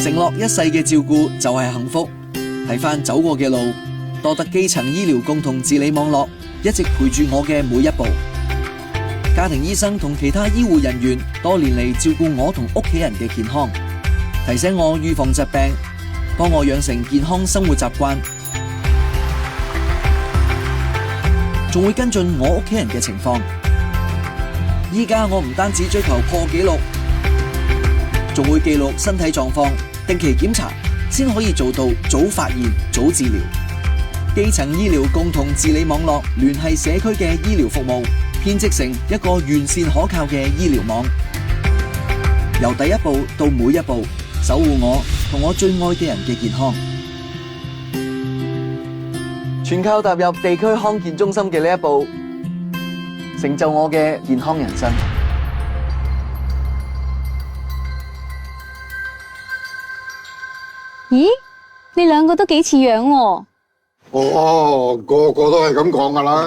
承諾一世嘅照顧就係幸福。睇返走過嘅路，多得基層醫療共同治理網絡一直陪住我嘅每一步。家庭醫生同其他醫護人員多年嚟照顧我同屋企人嘅健康，提醒我預防疾病，幫我養成健康生活習慣，仲會跟進我屋企人嘅情況。依家我唔單止追求破紀錄，仲會記錄身體狀況，定期檢查，先可以做到早發現、早治療。基層醫療共同治理網絡聯繫社區嘅醫療服務，編織成一個完善可靠嘅醫療網，由第一步到每一步，守護我同我最愛嘅人嘅健康。全靠踏入地區康健中心嘅呢一步，成就我嘅健康人生。咦，你兩個都幾似樣喎。哦，個個都係咁講噶啦。